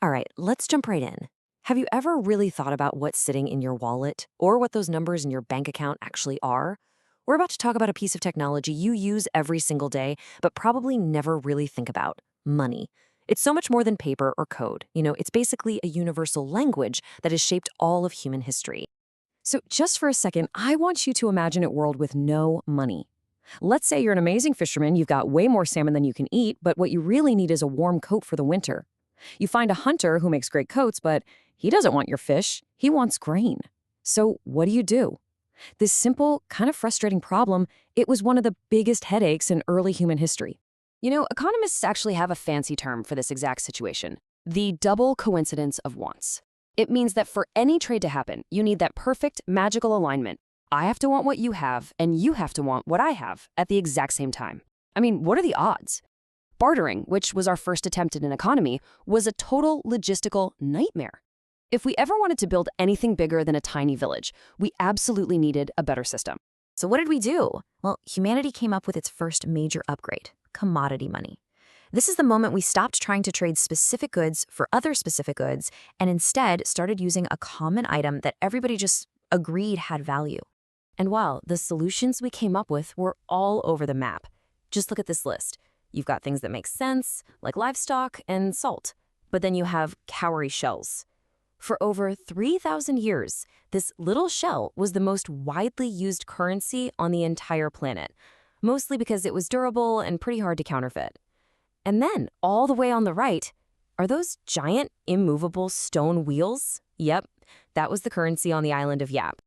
All right, let's jump right in. Have you ever really thought about what's sitting in your wallet or what those numbers in your bank account actually are? We're about to talk about a piece of technology you use every single day, but probably never really think about money. It's so much more than paper or code. It's basically a universal language that has shaped all of human history. So, just for a second, I want you to imagine a world with no money. Let's say you're an amazing fisherman, you've got way more salmon than you can eat, but what you really need is a warm coat for the winter. You find a hunter who makes great coats, but he doesn't want your fish, he wants grain. So what do? This simple, kind of frustrating problem, it was one of the biggest headaches in early human history. Economists actually have a fancy term for this exact situation: the double coincidence of wants. It means that for any trade to happen, you need that perfect, magical alignment. I have to want what you have, and you have to want what I have at the exact same time. I mean, what are the odds? Bartering, which was our first attempt at an economy, was a total logistical nightmare. If we ever wanted to build anything bigger than a tiny village, we absolutely needed a better system. So what did we do? Well, humanity came up with its first major upgrade: commodity money. This is the moment we stopped trying to trade specific goods for other specific goods and instead started using a common item that everybody just agreed had value. And wow, the solutions we came up with were all over the map. Just look at this list. You've got things that make sense, like livestock and salt. But then you have cowrie shells. For over 3,000 years, this little shell was the most widely used currency on the entire planet, mostly because it was durable and pretty hard to counterfeit. And then, all the way on the right, are those giant, immovable stone wheels? Yep, that was the currency on the island of Yap.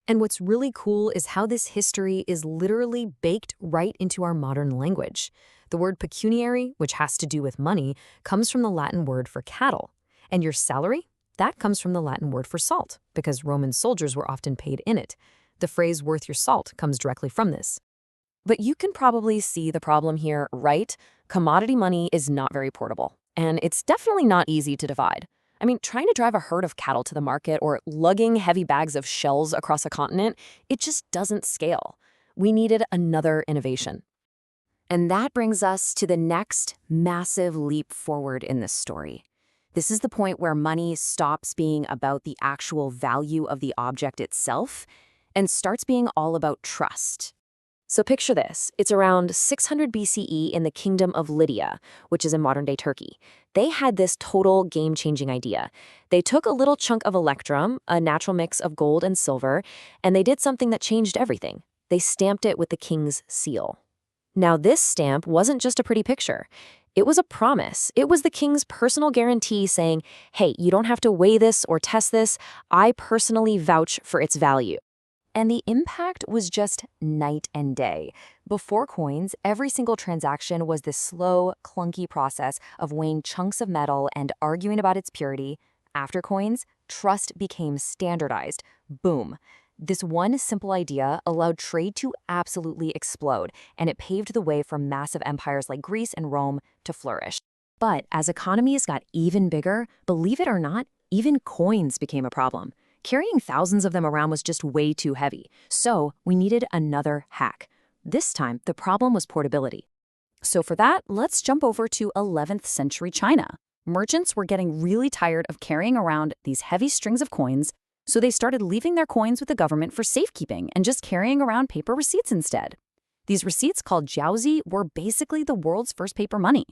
And what's really cool is how this history is literally baked right into our modern language. The word pecuniary, which has to do with money, comes from the Latin word for cattle. And your salary? That comes from the Latin word for salt, because Roman soldiers were often paid in it. The phrase "worth your salt" comes directly from this. But you can probably see the problem here, right? Commodity money is not very portable, and it's definitely not easy to divide. I mean, trying to drive a herd of cattle to the market or lugging heavy bags of shells across a continent, it just doesn't scale. We needed another innovation. And that brings us to the next massive leap forward in this story. This is the point where money stops being about the actual value of the object itself and starts being all about trust. So picture this. It's around 600 BCE in the kingdom of Lydia, which is in modern-day Turkey. They had this total game-changing idea. They took a little chunk of electrum, a natural mix of gold and silver, and they did something that changed everything. They stamped it with the king's seal. Now, this stamp wasn't just a pretty picture. It was a promise. It was the king's personal guarantee saying, hey, you don't have to weigh this or test this. I personally vouch for its value. And the impact was just night and day. Before coins, every single transaction was this slow, clunky process of weighing chunks of metal and arguing about its purity. After coins, trust became standardized. Boom. This one simple idea allowed trade to absolutely explode, and it paved the way for massive empires like Greece and Rome to flourish. But as economies got even bigger, believe it or not, even coins became a problem. Carrying thousands of them around was just way too heavy, so we needed another hack. This time, the problem was portability. So for that, let's jump over to 11th century China. Merchants were getting really tired of carrying around these heavy strings of coins, so they started leaving their coins with the government for safekeeping and just carrying around paper receipts instead. These receipts, called jiaozi, were basically the world's first paper money.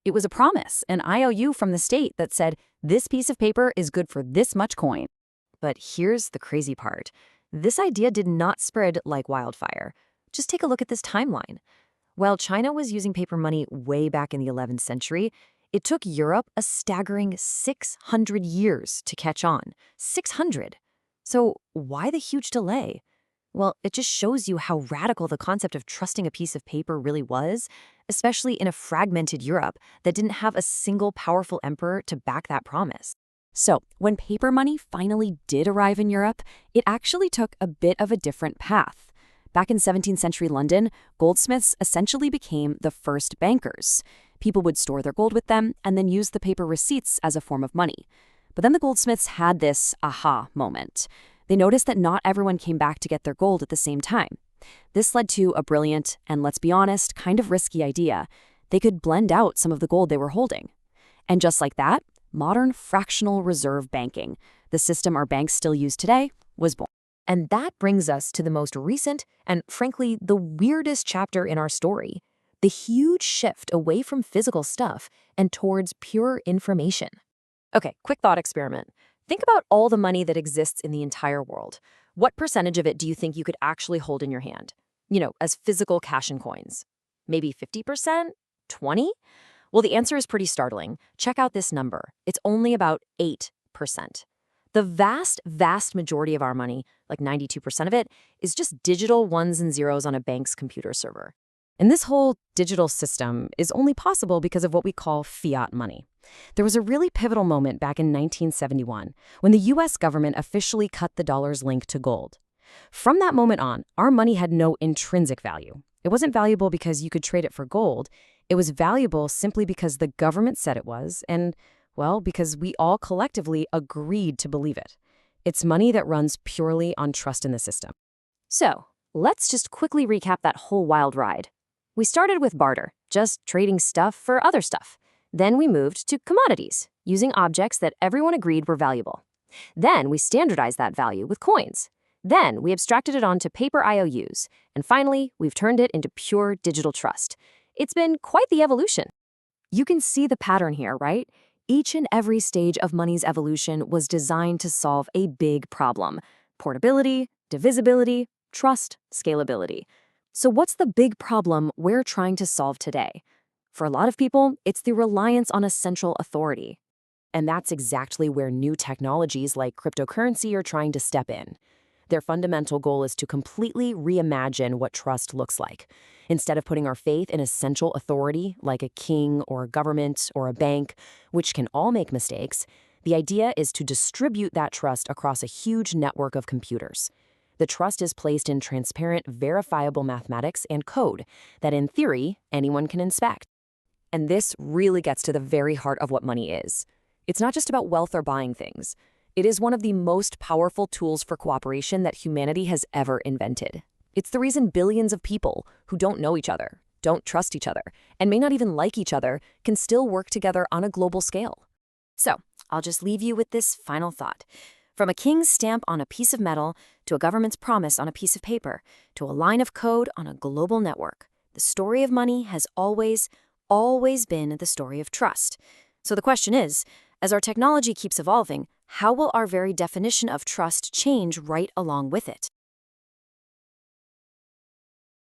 It was a promise, an IOU from the state that said, this piece of paper is good for this much coin. But here's the crazy part. This idea did not spread like wildfire. Just take a look at this timeline. While China was using paper money way back in the 11th century, it took Europe a staggering 600 years to catch on. 600! So why the huge delay? Well, it just shows you how radical the concept of trusting a piece of paper really was, especially in a fragmented Europe that didn't have a single powerful emperor to back that promise. So, when paper money finally did arrive in Europe, it actually took a bit of a different path. Back in 17th century London, goldsmiths essentially became the first bankers. People would store their gold with them and then use the paper receipts as a form of money. But then the goldsmiths had this aha moment. They noticed that not everyone came back to get their gold at the same time. This led to a brilliant, and let's be honest, kind of risky idea. They could blend out some of the gold they were holding. And just like that, Modern fractional reserve banking, the system our banks still use today, was born. And that brings us to the most recent and, frankly, the weirdest chapter in our story, the huge shift away from physical stuff and towards pure information. Okay, quick thought experiment. Think about all the money that exists in the entire world. What percentage of it do you think you could actually hold in your hand? As physical cash and coins. Maybe 50%? 20? Well, the answer is pretty startling. Check out this number. It's only about 8%. The vast, vast majority of our money, like 92% of it, is just digital ones and zeros on a bank's computer server. And this whole digital system is only possible because of what we call fiat money. There was a really pivotal moment back in 1971 when the US government officially cut the dollar's link to gold. From that moment on, our money had no intrinsic value. It wasn't valuable because you could trade it for gold. It was valuable simply because the government said it was, and, well, because we all collectively agreed to believe it. It's money that runs purely on trust in the system. So, let's just quickly recap that whole wild ride. We started with barter, just trading stuff for other stuff. Then we moved to commodities, using objects that everyone agreed were valuable. Then we standardized that value with coins. Then we abstracted it onto paper IOUs. And finally, we've turned it into pure digital trust. It's been quite the evolution. You can see the pattern here, right? Each and every stage of money's evolution was designed to solve a big problem: portability, divisibility, trust, scalability. So what's the big problem we're trying to solve today? For a lot of people, it's the reliance on a central authority. And that's exactly where new technologies like cryptocurrency are trying to step in. Their fundamental goal is to completely reimagine what trust looks like. Instead of putting our faith in a central authority like a king or a government or a bank, which can all make mistakes, the idea is to distribute that trust across a huge network of computers. The trust is placed in transparent, verifiable mathematics and code that, in theory, anyone can inspect. And this really gets to the very heart of what money is. It's not just about wealth or buying things. It is one of the most powerful tools for cooperation that humanity has ever invented. It's the reason billions of people who don't know each other, don't trust each other, and may not even like each other can still work together on a global scale. So, I'll just leave you with this final thought. From a king's stamp on a piece of metal, to a government's promise on a piece of paper, to a line of code on a global network, the story of money has always been the story of trust. So the question is, as our technology keeps evolving, how will our very definition of trust change right along with it?